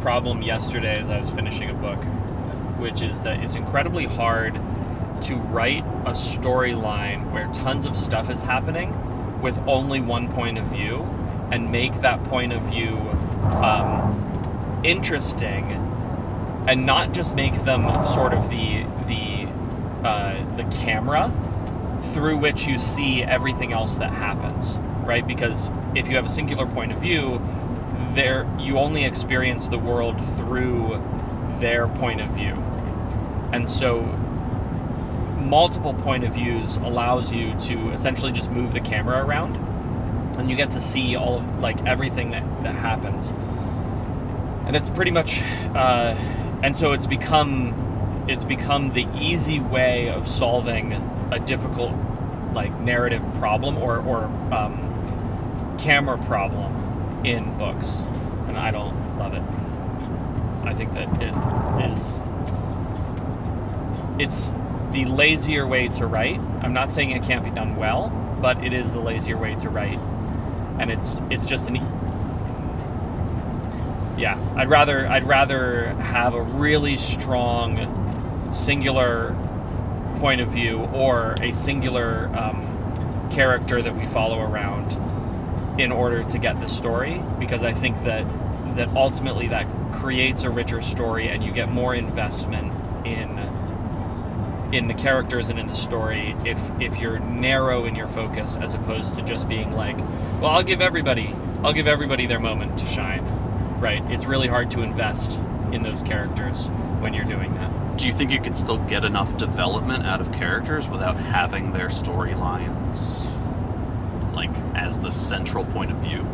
problem yesterday as I was finishing a book, which is that it's incredibly hard to write a storyline where tons of stuff is happening with only one point of view and make that point of view interesting, and not just make them sort of the camera through which you see everything else that happens, right? Because if you have a singular point of view, you only experience the world through their point of view. And so multiple point of views allows you to essentially just move the camera around, and you get to see all of, like, everything that happens. And it's pretty much and so it's become the easy way of solving a difficult, like, narrative problem or camera problem in books, and I don't love it. I think that it's the lazier way to write. I'm not saying it can't be done well, but it is the lazier way to write, and it's just I'd rather have a really strong singular point of view or a singular character that we follow around in order to get the story, because I think that ultimately that creates a richer story, and you get more investment in the characters and in the story if you're narrow in your focus, as opposed to just being like, well, I'll give everybody their moment to shine, right? It's really hard to invest in those characters when you're doing that. Do you think you can still get enough development out of characters without having their storylines, like, as the central point of view?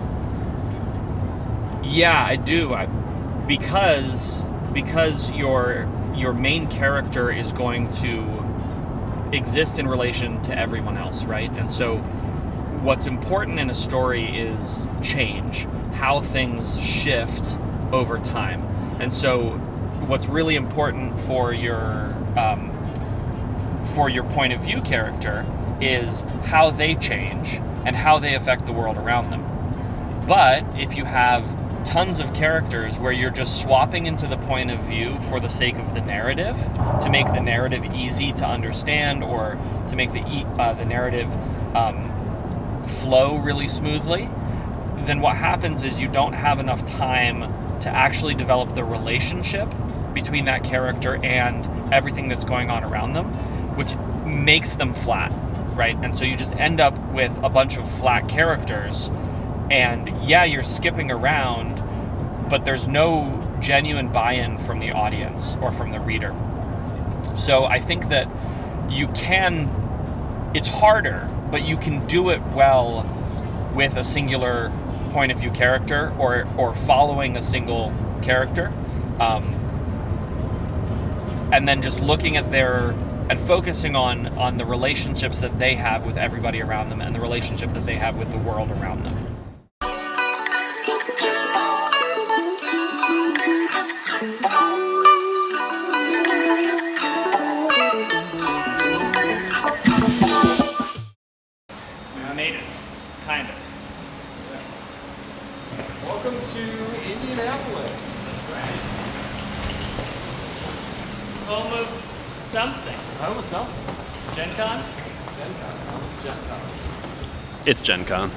Yeah, I do. Because your main character is going to exist in relation to everyone else, right? And so what's important in a story is change, how things shift over time. And so what's really important for your point of view character is how they change and how they affect the world around them. But if you have tons of characters where you're just swapping into the point of view for the sake of the narrative, to make the narrative easy to understand, or to make the narrative flow really smoothly, then what happens is you don't have enough time to actually develop the relationship between that character and everything that's going on around them, which makes them flat, right? And so you just end up with a bunch of flat characters, and yeah, you're skipping around, but there's no genuine buy-in from the audience or from the reader. So I think that it's harder, but you can do it well with a singular point of view character, or following a single character, and then just looking at and focusing on the relationships that they have with everybody around them, and the relationship that they have with the world around them. Kind of. Yes. Welcome to Indianapolis. Right. Home of something. Home of something. Gen Con? Gen Con. Home of Gen Con. It's Gen Con.